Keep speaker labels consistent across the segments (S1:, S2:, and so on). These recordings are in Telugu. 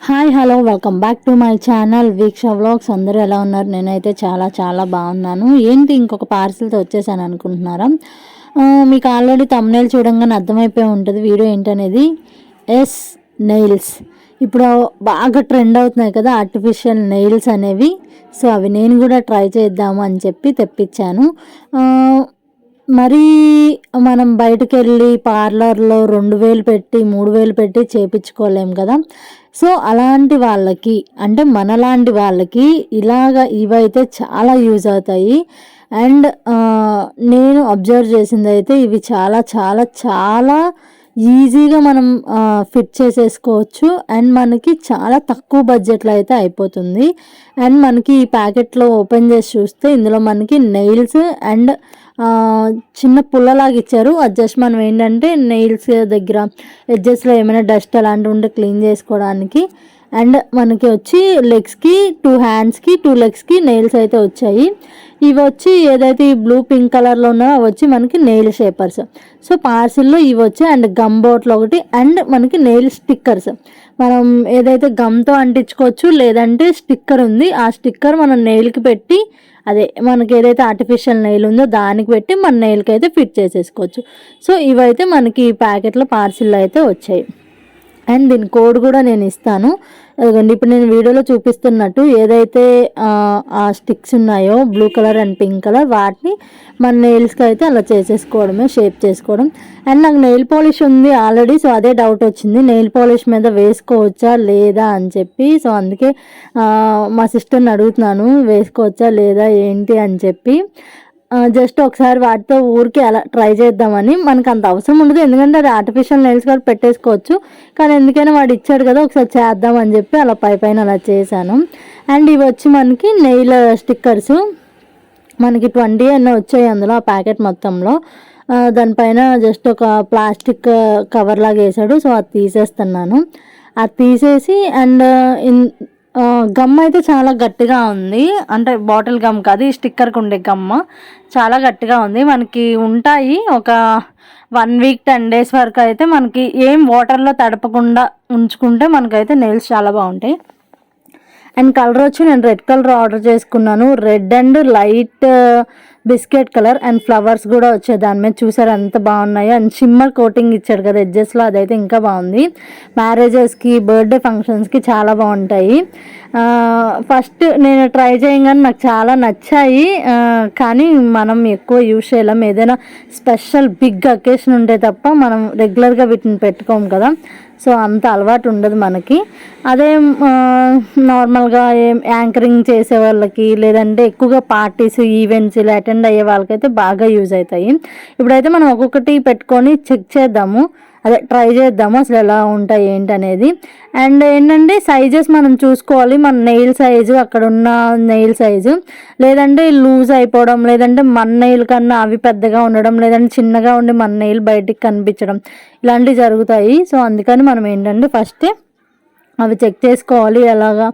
S1: Hi hello welcome back to my channel Veeksha vlogs. అందరూ ఎలా ఉన్నారు? నేనైతే చాలా చాలా బాగున్నాను. ఏంటి ఇంకొక పార్సిల్తో వచ్చేసాను అనుకుంటున్నారా? మీకు ఆల్రెడీ థంబ్నెయిల్ చూడంగానే అర్థమైపోయి ఉంటుంది వీడియో ఏంటనేది. ఎస్ నెయిల్స్ ఇప్పుడు బాగా ట్రెండ్ అవుతున్నాయి కదా ఆర్టిఫిషియల్ నెయిల్స్ అనేవి. సో అవి నేను కూడా ట్రై చేద్దాము అని చెప్పి తెప్పించాను. మరీ మనం బయటకు వెళ్ళి పార్లర్లో 2000 పెట్టి 3000 పెట్టి చేపించుకోలేం కదా. సో అలాంటి వాళ్ళకి అంటే మనలాంటి వాళ్ళకి ఇవైతే చాలా యూజ్ అవుతాయి. అండ్ నేను అబ్జర్వ్ చేసింది అయితే ఇవి చాలా చాలా చాలా ఈజీగా మనం ఫిట్ చేసేసుకోవచ్చు. అండ్ మనకి చాలా తక్కువ బడ్జెట్లో అయితే అయిపోతుంది. అండ్ మనకి ఈ ప్యాకెట్లో ఓపెన్ చేసి చూస్తే ఇందులో మనకి నెయిల్స్ అండ్ చిన్న పుల్లలాగా ఇచ్చారు. అది జస్ట్ మనం ఏంటంటే నెయిల్స్ దగ్గర ఎడ్జెస్లో ఏమైనా డస్ట్ అలాంటివి ఉంటే క్లీన్ చేసుకోవడానికి. అండ్ మనకి వచ్చి లెగ్స్కి 2 హ్యాండ్స్కి 2 లెగ్స్కి నెయిల్స్ అయితే వచ్చాయి. ఇవి వచ్చి ఏదైతే ఈ బ్లూ పింక్ కలర్లో ఉన్నాయో అవి వచ్చి మనకి నెయిల్ షేపర్స్. సో పార్సిల్లో ఇవి వచ్చాయి. అండ్ గమ్ బాటిల్ ఒకటి అండ్ మనకి నెయిల్ స్టిక్కర్స్. మనం ఏదైతే గమ్తో అంటించుకోవచ్చు, లేదంటే స్టిక్కర్ ఉంది ఆ స్టిక్కర్ మనం నెయిల్కి పెట్టి అదే మనకి ఏదైతే ఆర్టిఫిషియల్ నెయిల్ ఉందో దానికి పెట్టి మన నెయిల్కి అయితే ఫిట్ చేసేసుకోవచ్చు. సో ఇవైతే మనకి ఈ ప్యాకెట్లో పార్సిల్లో అయితే వచ్చాయి. అండ్ దీని కోడ్ కూడా నేను ఇస్తాను. అదిగోండి ఇప్పుడు నేను వీడియోలో చూపిస్తున్నట్టు ఏదైతే ఆ స్టిక్స్ ఉన్నాయో blue colour and pink colour వాటిని మన నెయిల్స్కి అయితే అలా చేసేసుకోవడమే, షేప్ చేసుకోవడం. అండ్ నాకు నెయిల్ పాలిష్ ఉంది ఆల్రెడీ. సో అదే డౌట్ వచ్చింది, నెయిల్ పాలిష్ మీద వేసుకోవచ్చా లేదా అని చెప్పి. సో అందుకే మా సిస్టర్ని అడుగుతున్నాను వేసుకోవచ్చా లేదా ఏంటి అని చెప్పి. జస్ట్ ఒకసారి వాటితో ఊరికి అలా ట్రై చేద్దామని. మనకు అంత అవసరం ఉండదు ఎందుకంటే అది ఆర్టిఫిషియల్ నెయిల్స్ కూడా పెట్టేసుకోవచ్చు. కానీ ఎందుకైనా వాడు ఇచ్చాడు కదా ఒకసారి చేద్దామని చెప్పి అలా పైన అలా చేశాను. అండ్ ఇవి వచ్చి మనకి నెయిల్ స్టిక్కర్స్ మనకి 20 అన్న వచ్చాయి అందులో ఆ ప్యాకెట్ మొత్తంలో. దానిపైన జస్ట్ ఒక ప్లాస్టిక్ కవర్ లాగా వేసాడు. సో అది తీసేస్తున్నాను. అది తీసేసి అండ్ గమ్ అయితే చాలా గట్టిగా ఉంది. అంటే బాటిల్ గమ్ కాదు, ఈ స్టిక్కర్కి ఉండే గమ్ చాలా గట్టిగా ఉంది. మనకి ఉంటాయి ఒక 1 వీక్ 10 డేస్ వరకు అయితే మనకి ఏం వాటర్లో తడపకుండా ఉంచుకుంటే మనకైతే నెయిల్స్ చాలా బాగుంటాయి. అండ్ కలర్ వచ్చి నేను రెడ్ కలర్ ఆర్డర్ చేసుకున్నాను. Red and light biscuit colour and flowers కూడా వచ్చాయి దాని మీద. చూసారు ఎంత బాగున్నాయో. అండ్ షిమ్మర్ కోటింగ్ ఇచ్చాడు కదా ఎడ్జెస్లో, అదైతే ఇంకా బాగుంది. మ్యారేజెస్కి బర్త్డే ఫంక్షన్స్కి చాలా బాగుంటాయి. ఫస్ట్ నేను ట్రై చేయగానే నాకు చాలా నచ్చాయి. కానీ మనం ఎక్కువ యూజ్ చేయలేం. ఏదైనా స్పెషల్ బిగ్ అకేషన్ ఉంటే తప్ప మనం రెగ్యులర్గా వీటిని పెట్టుకోము కదా. సో అంత అలవాటు ఉండదు మనకి. అదే నార్మల్గా యాంకరింగ్ చేసే వాళ్ళకి లేదంటే ఎక్కువగా పార్టీస్ ఈవెంట్స్ ఇలా అటెండ్ అయ్యే వాళ్ళకైతే బాగా యూజ్ అవుతాయి. ఇప్పుడైతే మనం ఒక్కొక్కటి పెట్టుకొని చెక్ చేద్దాము, అదే ట్రై చేద్దాము అసలు ఎలా ఉంటాయి ఏంటి అనేది. అండ్ ఏంటంటే సైజెస్ మనం చూసుకోవాలి. మన నెయిల్ సైజు అక్కడ ఉన్న నెయిల్ సైజు లేదంటే లూజ్ అయిపోవడం, లేదంటే మన నెయిల్ కన్నా అవి పెద్దగా ఉండడం, లేదంటే చిన్నగా ఉండి మన నెయిల్ బయటికి కనిపించడం ఇలాంటివి జరుగుతాయి. సో అందుకని మనం ఏంటంటే ఫస్టే అవి చెక్ చేసుకోవాలి. ఎలాగా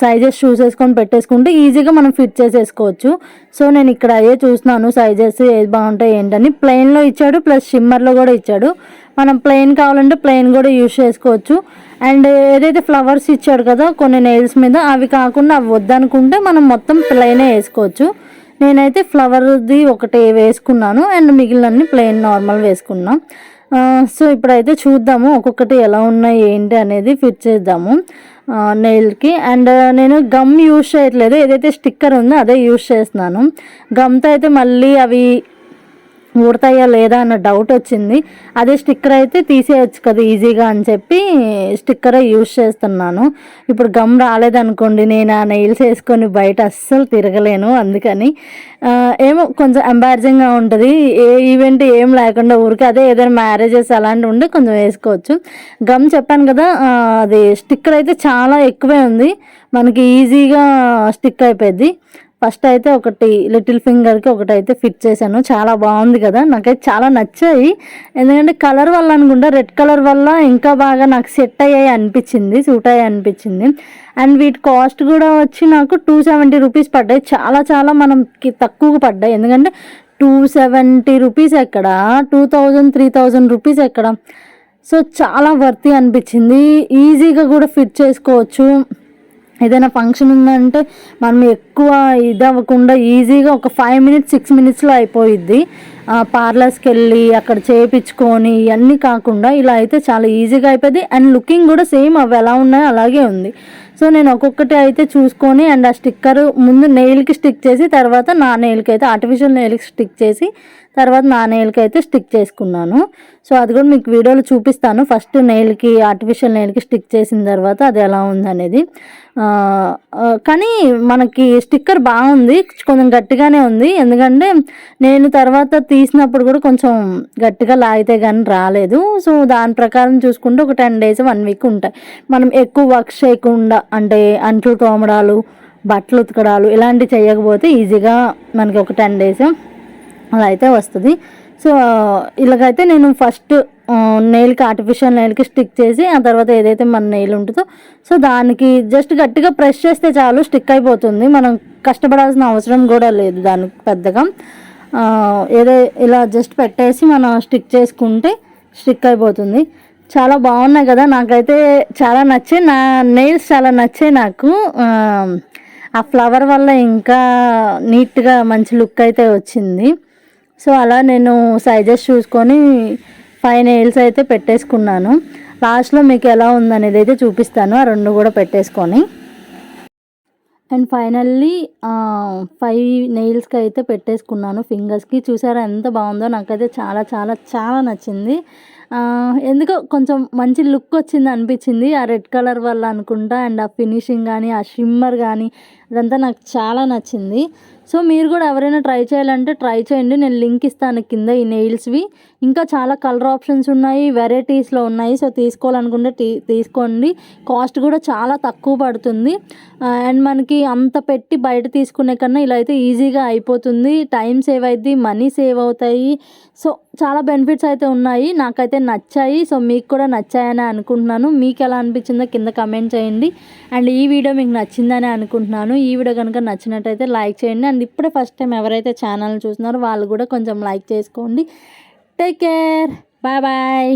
S1: సైజెస్ చూసేసుకొని పెట్టేసుకుంటే ఈజీగా మనం ఫిట్ చేసేసుకోవచ్చు. సో నేను ఇక్కడ అయ్యే చూస్తున్నాను సైజెస్ ఏది బాగుంటాయి ఏంటని. ప్లెయిన్లో ఇచ్చాడు ప్లస్ షిమ్మర్లో కూడా ఇచ్చాడు. మనం ప్లెయిన్ కావాలంటే ప్లెయిన్ కూడా యూజ్ చేసుకోవచ్చు. అండ్ ఏదైతే ఫ్లవర్స్ ఇచ్చాడు కదా కొన్ని నెయిల్స్ మీద, అవి కాకుండా అవి వద్దనుకుంటే మనం మొత్తం ప్లెయినే వేసుకోవచ్చు. నేనైతే ఫ్లవర్ది ఒకటి వేసుకున్నాను అండ్ మిగిలినన్ని ప్లెయిన్ నార్మల్ వేసుకున్నా. సో ఇప్పుడైతే చూద్దాము ఒక్కొక్కటి ఎలా ఉన్నాయి ఏంటి అనేది ఫిట్ చేద్దాము నెయిల్కి. అండ్ నేను గమ్ యూజ్ చేయట్లేదు, ఏదైతే స్టిక్కర్ ఉందో అదే యూజ్ చేస్తున్నాను. గమ్తో అయితే మళ్ళీ అవి ఊడతాయా లేదా అన్న డౌట్ వచ్చింది. అదే స్టిక్కర్ అయితే తీసేయచ్చు కదా ఈజీగా అని చెప్పి స్టిక్కరే యూజ్ చేస్తున్నాను. ఇప్పుడు గమ్ రాలేదనుకోండి నేను ఆ నెయిల్స్ వేసుకొని బయట అస్సలు తిరగలేను. అందుకని ఏమో కొంచెం ఎంబారసింగ్గా ఉంటుంది. ఏ ఈవెంట్ ఏం లేకుండా ఊరికి అదే ఏదైనా మ్యారేజెస్ అలాంటివి ఉంటే కొంచెం వేసుకోవచ్చు. గమ్ చెప్పాను కదా అది స్టిక్కర్ అయితే చాలా ఎక్కువే ఉంది, మనకి ఈజీగా స్టిక్ అయిపోద్ది. ఫస్ట్ అయితే ఒకటి లిటిల్ ఫింగర్కి ఒకటి అయితే ఫిట్ చేశాను. చాలా బాగుంది కదా, నాకైతే చాలా నచ్చాయి. ఎందుకంటే కలర్ వల్ల అనుకుంటా, రెడ్ కలర్ వల్ల ఇంకా బాగా నాకు సెట్ అయ్యాయి అనిపించింది, సూట్ అయ్యాయి అనిపించింది. అండ్ వీటి కాస్ట్ కూడా వచ్చి నాకు 270 రూపీస్ పడ్డాయి. చాలా చాలా మనకి తక్కువగా పడ్డాయి. ఎందుకంటే 270 రూపీస్ ఎక్కడ, 2000 3000 రూపీస్ ఎక్కడ. సో చాలా వర్తీ అనిపించింది. ఈజీగా కూడా ఫిట్ చేసుకోవచ్చు. ఏదైనా ఫంక్షన్ ఉందంటే మనం ఎక్కువ ఇది అవ్వకుండా ఈజీగా ఒక 5 మినిట్స్ 6 మినిట్స్లో అయిపోయిద్ది. పార్లర్స్కి వెళ్ళి అక్కడ చేయించుకొని ఇవన్నీ కాకుండా ఇలా అయితే చాలా ఈజీగా అయిపోయింది. అండ్ లుకింగ్ కూడా సేమ్ అవి ఎలా ఉన్నాయో అలాగే ఉంది. సో నేను ఒక్కొక్కటి అయితే చూసుకొని అండ్ ఆ స్టిక్కర్ ముందు నెయిల్కి స్టిక్ చేసి తర్వాత నా నెయిల్కి అయితే ఆర్టిఫిషియల్ నెయిల్కి స్టిక్ చేసి తర్వాత నా నెయిల్కి అయితే స్టిక్ చేసుకున్నాను. సో అది కూడా మీకు వీడియోలో చూపిస్తాను. ఫస్ట్ నెయిల్కి ఆర్టిఫిషియల్ నెయిల్కి స్టిక్ చేసిన తర్వాత అది ఎలా ఉందనేది. కానీ మనకి స్టిక్కర్ బాగుంది, కొంచెం గట్టిగానే ఉంది. ఎందుకంటే నేను తర్వాత తీసినప్పుడు కూడా కొంచెం గట్టిగా లాగితే కానీ రాలేదు. సో దాని ప్రకారం చూసుకుంటే ఒక 10 డేస్ 1 వీక్ ఉంటాయి. మనం ఎక్కువ వర్క్ చేయకుండా అంటే అంట్లు తోమడాలు, బట్టలు ఉతకడాలు ఇలాంటివి చేయకపోతే ఈజీగా మనకి ఒక 10 డేస్ అలా అయితే వస్తుంది. సో ఇలాగైతే నేను ఫస్ట్ నెయిల్కి ఆర్టిఫిషియల్ నెయిల్కి స్టిక్ చేసి ఆ తర్వాత ఏదైతే మన నెయిల్ ఉంటుందో సో దానికి జస్ట్ గట్టిగా ప్రెస్ చేస్తే చాలు, స్టిక్ అయిపోతుంది. మనం కష్టపడాల్సిన అవసరం కూడా లేదు దానికి పెద్దగా. ఏదో ఇలా జస్ట్ పెట్టేసి మనం స్టిక్ చేసుకుంటే స్టిక్ అయిపోతుంది. చాలా బాగున్నాయి కదా, నాకైతే చాలా నచ్చాయి. నా నెయిల్స్ చాలా నచ్చాయి నాకు. ఆ ఫ్లవర్ వల్ల ఇంకా నీట్గా మంచి లుక్ అయితే వచ్చింది. సో అలా నేను సైజెస్ చూసుకొని 5 నెయిల్స్ అయితే పెట్టేసుకున్నాను. లాస్ట్లో మీకు ఎలా ఉందనేది అయితే చూపిస్తాను, ఆ 2 కూడా పెట్టేసుకొని. అండ్ ఫైనల్లీ 5 నెయిల్స్కి అయితే పెట్టేసుకున్నాను ఫింగర్స్కి. చూసారా ఎంత బాగుందో, నాకైతే చాలా చాలా చాలా నచ్చింది. ఎందుకో కొంచెం మంచి లుక్ వచ్చింది అనిపించింది ఆ రెడ్ కలర్ వల్ల అనుకుంటా. అండ్ ఆ ఫినిషింగ్ కానీ ఆ షిమ్మర్ కానీ అదంతా నాకు చాలా నచ్చింది. సో మీరు కూడా ఎవరైనా ట్రై చేయాలంటే ట్రై చేయండి, నేను లింక్ ఇస్తాను కింద ఈ నెయిల్స్వి. ఇంకా చాలా కలర్ ఆప్షన్స్ ఉన్నాయి, వెరైటీస్లో ఉన్నాయి. సో తీసుకోవాలనుకుంటే తీసుకోండి. కాస్ట్ కూడా చాలా తక్కువ పడుతుంది. అండ్ మనకి అంత పెట్టి బయట తీసుకునే కన్నా ఇలా అయితే ఈజీగా అయిపోతుంది. టైం సేవ్ అవుతుంది, మనీ సేవ్ అవుతాయి. సో చాలా బెనిఫిట్స్ అయితే ఉన్నాయి, నాకైతే నచ్చాయి. సో మీకు కూడా నచ్చాయని అనుకుంటున్నాను. మీకు ఎలా అనిపించిందో కింద కమెంట్ చేయండి. అండ్ ఈ వీడియో మీకు నచ్చిందని అనుకుంటున్నాను. ఈ వీడియో కనుక నచ్చినట్టయితే లైక్ చేయండి. అండ్ ఇప్పుడే ఫస్ట్ టైం ఎవరైతే ఛానల్ చూస్తున్నారో వాళ్ళు కూడా కొంచెం లైక్ చేసుకోండి. Take care, bye bye.